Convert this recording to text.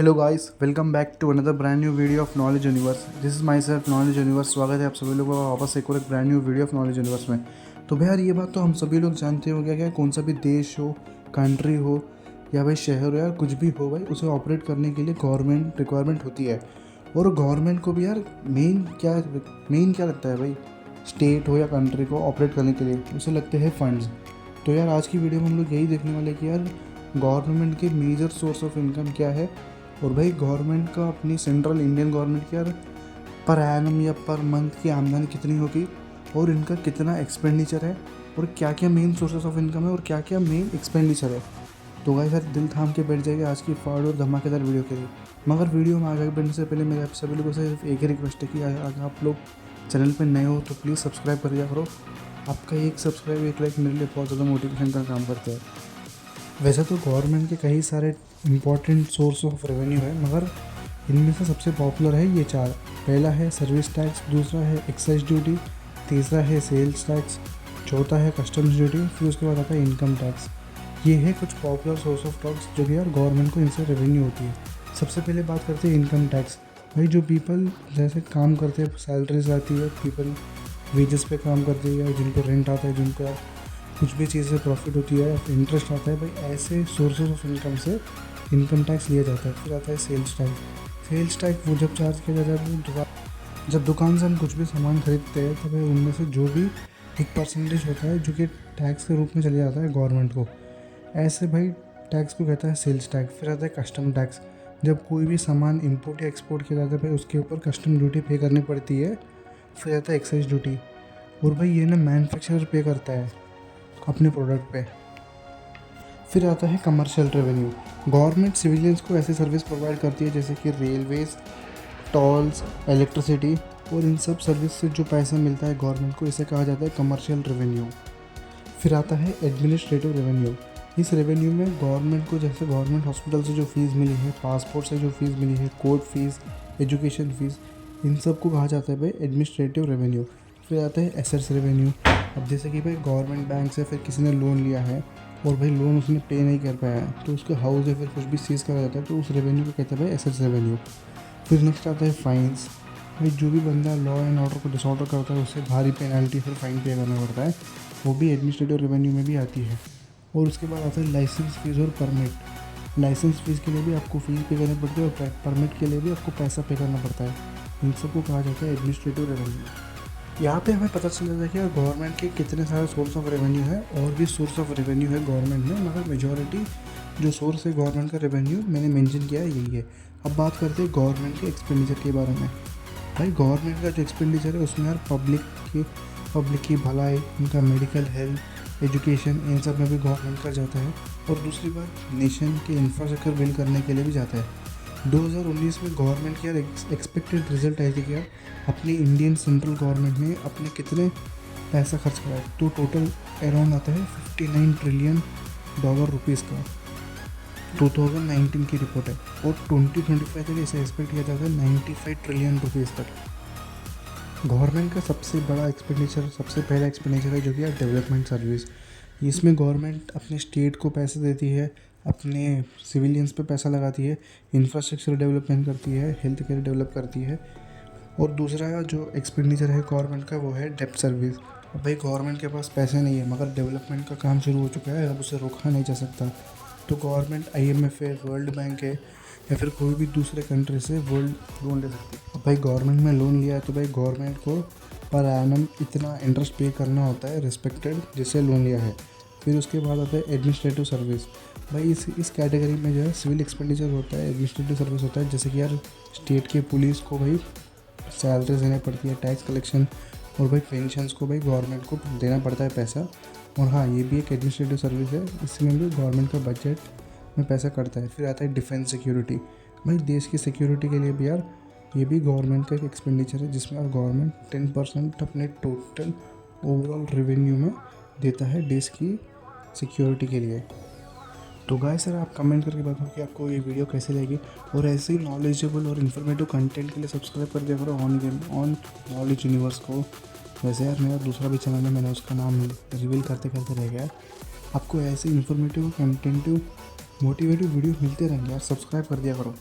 Hello guys, welcome back to another brand new video of knowledge universe. This is myself knowledge universe. स्वागत है आप सभी लोगों का वापस एक और एक brand new video of knowledge universe में। तो भैया ये बात तो हम सभी लोग जानते हो क्या कौन सा भी देश हो, कंट्री हो या भाई शहर हो या कुछ भी हो भाई, उसे ऑपरेट करने के लिए गवर्नमेंट रिक्वायरमेंट होती है। और गवर्नमेंट को भी यार मेन क्या लगता है भाई, स्टेट हो या कंट्री को ऑपरेट करने के लिए उसे लगते हैं फंड्स। तो यार आज की वीडियो में हम लोग यही देखने वाले कि यार गवर्नमेंट के मेजर सोर्स ऑफ इनकम क्या है, और भाई गवर्नमेंट का अपनी सेंट्रल इंडियन गवर्नमेंट की यार पर एनम या पर मंथ की आमदनी कितनी होगी, और इनका कितना एक्सपेंडिचर है, और क्या क्या मेन सोर्सेस ऑफ इनकम है और क्या क्या मेन एक्सपेंडिचर है। तो गाइस यार दिल थाम के बैठ जाएगा आज की फॉरवर्ड और धमाकेदार वीडियो के लिए। मगर वीडियो में आगे बढ़ने से पहले मेरे आप सभी लोगों से सिर्फ एक ही रिक्वेस्ट है कि अगर आप लोग चैनल पर नए हो तो प्लीज़ सब्सक्राइब कर दिया करो। आपका एक सब्सक्राइब एक लाइक मेरे लिए बहुत ज़्यादा मोटिवेशन का काम करता है। वैसे तो गवर्नमेंट के कई सारे इम्पॉर्टेंट सोर्स ऑफ रेवेन्यू है, मगर इनमें से सबसे पॉपुलर है ये चार। पहला है सर्विस टैक्स, दूसरा है एक्साइज ड्यूटी, तीसरा है सेल्स टैक्स, चौथा है कस्टम्स ड्यूटी, फिर उसके बाद आता है इनकम टैक्स। ये है कुछ पॉपुलर सोर्स ऑफ टैक्स जो कि यार गवर्नमेंट को इनसे रेवेन्यू होती है। सबसे पहले बात करते हैं इनकम टैक्स। भाई जो पीपल जैसे काम करते हैं, सैलरीज आती है, पीपल वेजेस पे काम करते हैं या जिनको रेंट आता है, जिनको कुछ भी चीज़ से प्रॉफिट होती है, इंटरेस्ट आता है, भाई ऐसे सोर्सेज ऑफ इनकम से इनकम टैक्स लिया जाता है। फिर आता है सेल्स टैक्स। सेल्स टैक्स वो जब चार्ज किया जाता है जब दुकान से हम कुछ भी सामान खरीदते हैं, तो भाई उनमें से जो भी एक परसेंटेज होता है जो कि टैक्स के रूप में चले जाता है गवर्नमेंट को। ऐसे भाई टैक्स को कहता है सेल्स टैक्स। फिर आता है कस्टम टैक्स। जब कोई भी सामान इंपोर्ट या एक्सपोर्ट किया जाता है भाई उसके ऊपर कस्टम ड्यूटी पे करनी पड़ती है। फिर आता है एक्साइज ड्यूटी, और भाई ये ना मैन्युफैक्चरर पे करता है अपने प्रोडक्ट पे। फिर आता है कमर्शियल रेवेन्यू। गवर्नमेंट सिविलियंस को ऐसी सर्विस प्रोवाइड करती है जैसे कि रेलवेज, टोल्स, इलेक्ट्रिसिटी, और इन सब सर्विस से जो पैसा मिलता है गवर्नमेंट को, इसे कहा जाता है कमर्शियल रेवेन्यू। फिर आता है एडमिनिस्ट्रेटिव रेवेन्यू। इस रेवेन्यू में गवर्नमेंट को जैसे गवर्नमेंट हॉस्पिटल से जो फीस मिली है, पासपोर्ट से जो फीस मिली है, कोर्ट फीस, एजुकेशन फीस, इन सब को कहा जाता है भाई एडमिनिस्ट्रेटिव रेवेन्यू। फिर आता है एसेट्स रेवेन्यू। अब जैसे कि भाई गवर्नमेंट बैंक से फिर किसी ने लोन लिया है और भाई लोन उसने पे नहीं कर पाया है, तो उसके हाउस या फिर कुछ भी सीज करा जाता है, तो उस रेवेन्यू को कहते हैं भाई एसेट्स रेवेन्यू। फिर नेक्स्ट आता है फाइन्स। भाई जो भी बंदा लॉ एंड ऑर्डर को डिसऑर्डर करता है उससे भारी पेनल्टी फिर फाइन पे करना पड़ता है, वो भी एडमिनिस्ट्रेटिव रेवेन्यू में भी आती है। और उसके बाद आता है लाइसेंस फीस और परमिट। लाइसेंस फीस के लिए भी आपको फीस पे करनी पड़ती है और परमिट के लिए भी आपको पैसा पे करना पड़ता है। इन सबको कहा जाता है एडमिनिस्ट्रेटिव रेवेन्यू। यहाँ पे हमें पता चल जाता है कि गवर्नमेंट के कितने सारे सोर्स ऑफ रेवेन्यू है, और भी सोर्स ऑफ रेवेन्यू है गवर्नमेंट में, मगर मेजॉरिटी जो सोर्स है गवर्नमेंट का रेवेन्यू मैंने मेंशन किया है यही है। अब बात करते हैं गवर्नमेंट के एक्सपेंडिचर के बारे में। भाई गवर्नमेंट का जो एक्सपेंडिचर है उसमें यार पब्लिक की भलाई, उनका मेडिकल, हेल्थ, एजुकेशन, इन सब में भी गवर्नमेंट का जाता है। और दूसरी बात नेशन के इंफ्रास्ट्रक्चर बिल्ड करने के लिए भी जाता है। 2019 में गवर्नमेंट की यार एक्सपेक्टेड रिजल्ट आई थी कि यार अपनी इंडियन सेंट्रल गवर्नमेंट ने अपने कितने पैसा खर्च करा है, तो टोटल अराउंड आता है $59 ट्रिलियन रुपीज़ का। 2019 की रिपोर्ट है, और 2025 तक इसे एक्सपेक्ट किया जाता है 95 ट्रिलियन रुपीज़ तक। गवर्नमेंट का सबसे बड़ा एक्सपेंडिचर, सबसे पहला एक्सपेंडिचर है जो कि यार डेवलपमेंट सर्विस। इसमें गवर्नमेंट अपने स्टेट को पैसे देती है, अपने सिविलियंस पे पैसा लगाती है, इंफ्रास्ट्रक्चर डेवलपमेंट करती है, हेल्थ केयर डेवलप करती है। और दूसरा जो एक्सपेंडिचर है गवर्नमेंट का वो है डेब्ट सर्विस। अब भाई गवर्नमेंट के पास पैसे नहीं है, मगर डेवलपमेंट का काम शुरू हो चुका है, अब उसे रोका नहीं जा सकता। तो गवर्नमेंट IMF है, वर्ल्ड बैंक है, या फिर कोई भी दूसरे कंट्री से वर्ल्ड लोन ले सकती है। अब भाई गवर्नमेंट में लोन लिया है तो भाई गवर्नमेंट को पर एनम इतना इंटरेस्ट पे करना होता है रिस्पेक्टेड जिससे लोन लिया है। फिर उसके बाद आता है एडमिनिस्ट्रेटिव सर्विस। भाई इस कैटेगरी में जो है सिविल एक्सपेंडिचर होता है, एडमिनिस्ट्रेटिव सर्विस होता है, जैसे कि यार स्टेट के पुलिस को भाई सैलरी देनी पड़ती है, टैक्स कलेक्शन, और भाई पेंशन्स को भाई गवर्नमेंट को देना पड़ता है पैसा। और हाँ, ये भी एक एडमिनिस्ट्रेटिव सर्विस है, इसमें भी गवर्नमेंट का बजट में पैसा कटता है। फिर आता है डिफेंस सिक्योरिटी। भाई देश की सिक्योरिटी के लिए भी यार ये भी गवर्नमेंट का एक एक्सपेंडिचर है, जिसमें यार गवर्नमेंट 10% अपने टोटल ओवरऑल रेवेन्यू में देता है देश की सिक्योरिटी के लिए। तो गाइस सर आप कमेंट करके बताओ कि आपको ये वीडियो कैसे लगी, और ऐसे ही नॉलेजेबल और इन्फॉर्मेटिव कंटेंट के लिए सब्सक्राइब कर दिया करो ऑन नॉलेज यूनिवर्स को। वैसे यार मेरा दूसरा भी चैनल है, मैंने उसका नाम रिवील करते करते रह गया। आपको ऐसे इन्फॉर्मेटिव कंटेंटिव मोटिवेटिव वीडियो मिलते रहेंगे यार, सब्सक्राइब कर दिया करो।